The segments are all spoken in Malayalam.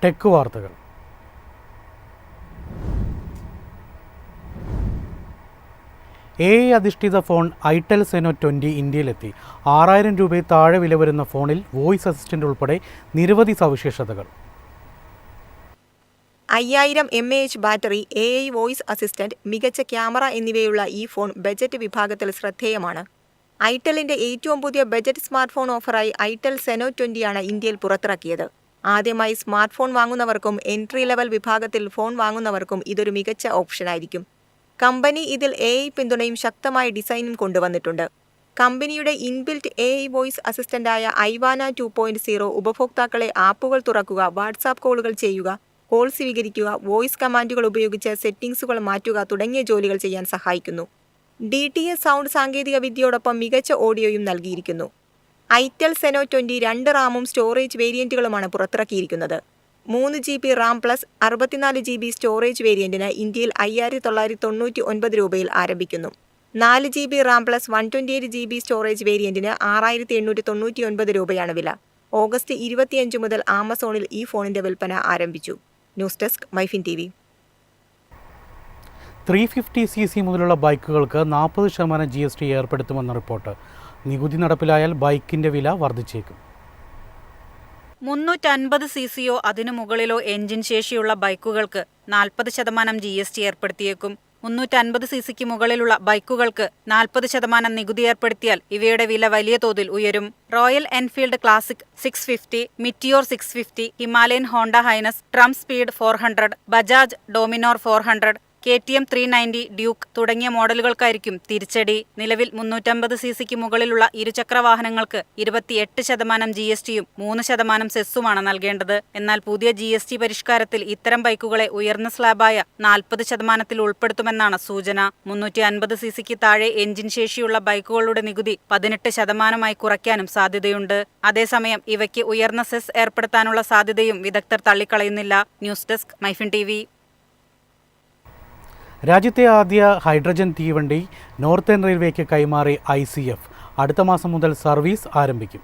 ടെക് വാർത്തകൾ. AI അധിഷ്ഠിത ഫോൺ ഐടെൽ സെനോ 20 ഇന്ത്യയിലെത്തി. 6000 രൂപയിൽ താഴെ വില വരുന്ന ഫോണിൽ വോയിസ് അസിസ്റ്റന്റ് ഉൾപ്പെടെ നിരവധി സവിശേഷതകൾ. 5000 mAh battery, AI voice assistant, മികച്ച ക്യാമറ എന്നിവയുള്ള ഈ ഫോൺ ബജറ്റ് വിഭാഗത്തിൽ ശ്രദ്ധേയമാണ്. ഐടെലിന്റെ ഏറ്റവും പുതിയ ബജറ്റ് സ്മാർട്ട് ഫോൺ ഓഫറായി ഐടെൽ സെനോ 20 ആണ് ഇന്ത്യയിൽ പുറത്തിറക്കിയത്. ആദ്യമായി സ്മാർട്ട് ഫോൺ വാങ്ങുന്നവർക്കും എൻട്രി ലെവൽ വിഭാഗത്തിൽ ഫോൺ വാങ്ങുന്നവർക്കും ഇതൊരു മികച്ച ഓപ്ഷനായിരിക്കും. കമ്പനി ഇതിൽ AI പിന്തുണയും ശക്തമായ ഡിസൈനും കൊണ്ടുവന്നിട്ടുണ്ട്. കമ്പനിയുടെ ഇൻബിൽറ്റ് AI വോയിസ് അസിസ്റ്റന്റായ ഐവാന 2.0 ഉപഭോക്താക്കളെ ആപ്പുകൾ തുറക്കുക, വാട്സാപ്പ് കോളുകൾ ചെയ്യുക, കോൾ സ്വീകരിക്കുക, വോയിസ് കമാൻഡുകൾ ഉപയോഗിച്ച് സെറ്റിംഗ്സുകൾ മാറ്റുക തുടങ്ങിയ ജോലികൾ ചെയ്യാൻ സഹായിക്കുന്നു. DTS സൗണ്ട് സാങ്കേതിക വിദ്യയോടൊപ്പം മികച്ച ഓഡിയോയും നൽകിയിരിക്കുന്നു. ഐടെൽ സെനോ 20 2 റാമും സ്റ്റോറേജ് വേരിയന്റുകളുമാണ് പുറത്തിറക്കിയിരിക്കുന്നത്. 3GB RAM plus 64GB storage വേരിയന്റിന് ഇന്ത്യയിൽ 5999 രൂപയിൽ ആരംഭിക്കുന്നു. 4GB Ram plus 128GB storage വേരിയന്റിന് 6899 രൂപയാണ് വില. ഓഗസ്റ്റ് 25 മുതൽ ആമസോണിൽ ഈ ഫോണിന്റെ വിൽപ്പന ആരംഭിച്ചു. News desk MyFin TV. 350cc മുതലുള്ള ബൈക്കുകൾക്ക് 40% GST ഏർപ്പെടുത്തുമെന്ന റിപ്പോർട്ട്. നികുതി നടപ്പിലായാൽ ബൈക്കിന്റെ വില വർദ്ധിച്ചേക്കും. 350cc അതിനു മുകളിലോ എഞ്ചിൻ ശേഷിയുള്ള ബൈക്കുകൾക്ക് 40% GST ഏർപ്പെടുത്തിയേക്കും. 350cc മുകളിലുള്ള ബൈക്കുകൾക്ക് 40% നികുതി ഏർപ്പെടുത്തിയാൽ ഇവയുടെ വില വലിയ തോതിൽ ഉയരും. Royal Enfield Classic 650, Meteor 650, Himalayan Honda Highness, Triumph speed 400, Bajaj Dominar 400, KTM 390, Duke തുടങ്ങിയ മോഡലുകൾക്കായിരിക്കും തിരിച്ചടി. നിലവിൽ 350cc മുകളിലുള്ള ഇരുചക്ര വാഹനങ്ങൾക്ക് 28% GSTയും 3% സെസ്സുമാണ് നൽകേണ്ടത്. എന്നാൽ പുതിയ GST പരിഷ്കാരത്തിൽ ഇത്തരം ബൈക്കുകളെ ഉയർന്ന സ്ലാബായ 40% ഉൾപ്പെടുത്തുമെന്നാണ് സൂചന. 350cc താഴെ എഞ്ചിൻ ശേഷിയുള്ള ബൈക്കുകളുടെ നികുതി 18% കുറയ്ക്കാനും സാധ്യതയുണ്ട്. അതേസമയം ഇവയ്ക്ക് ഉയർന്ന സെസ് ഏർപ്പെടുത്താനുള്ള സാധ്യതയും വിദഗ്ധർ തള്ളിക്കളയുന്നില്ല. News desk MyFin TV. രാജ്യത്തെ ആദ്യ ഹൈഡ്രജൻ തീവണ്ടി നോർത്തേൺ റെയിൽവേക്ക് കൈമാറി ICF. അടുത്ത മാസം മുതൽ സർവീസ് ആരംഭിക്കും.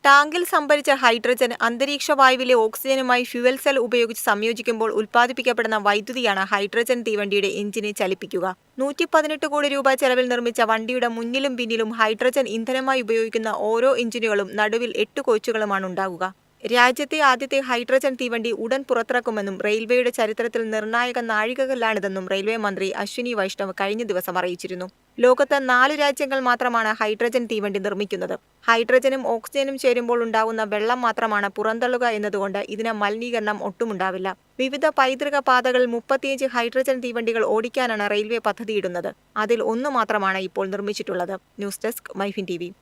ടാങ്കിൽ സംഭരിച്ച ഹൈഡ്രജൻ അന്തരീക്ഷ വായുവിലെ ഓക്സിജനുമായി ഫ്യൂവൽ സെൽ ഉപയോഗിച്ച് സംയോജിക്കുമ്പോൾ ഉൽപ്പാദിപ്പിക്കപ്പെടുന്ന വൈദ്യുതിയാണ് ഹൈഡ്രജൻ തീവണ്ടിയുടെ എഞ്ചിനെ ചലിപ്പിക്കുക. 118 കോടി രൂപ ചെലവിൽ നിർമ്മിച്ച വണ്ടിയുടെ മുന്നിലും പിന്നിലും ഹൈഡ്രജൻ ഇന്ധനമായി ഉപയോഗിക്കുന്ന ഓരോ എഞ്ചിനുകളും നടുവിൽ 8 കോച്ചുകളുമാണ് ഉണ്ടാകുക. രാജ്യത്തെ ആദ്യത്തെ ഹൈഡ്രജൻ തീവണ്ടി ഉടൻ പുറത്തിറക്കുമെന്നും റെയിൽവേയുടെ ചരിത്രത്തിൽ നിർണായക നാഴികകല്ലാണിതെന്നും റെയിൽവേ മന്ത്രി അശ്വിനി വൈഷ്ണവ് കഴിഞ്ഞ ദിവസം അറിയിച്ചിരുന്നു. ലോകത്ത് 4 രാജ്യങ്ങൾ മാത്രമാണ് ഹൈഡ്രജൻ തീവണ്ടി നിർമ്മിക്കുന്നത്. ഹൈഡ്രജനും ഓക്സിജനും ചേരുമ്പോൾ ഉണ്ടാകുന്ന വെള്ളം മാത്രമാണ് പുറന്തള്ളുക എന്നതുകൊണ്ട് ഇതിന് മലിനീകരണം ഒട്ടുമുണ്ടാവില്ല. വിവിധ പൈതൃക പാതകളിൽ 35 ഹൈഡ്രജൻ തീവണ്ടികൾ ഓടിക്കാനാണ് റെയിൽവേ പദ്ധതിയിടുന്നത്. അതിൽ 1 മാത്രമാണ് ഇപ്പോൾ നിർമ്മിച്ചിട്ടുള്ളത്. News desk MyFin TV.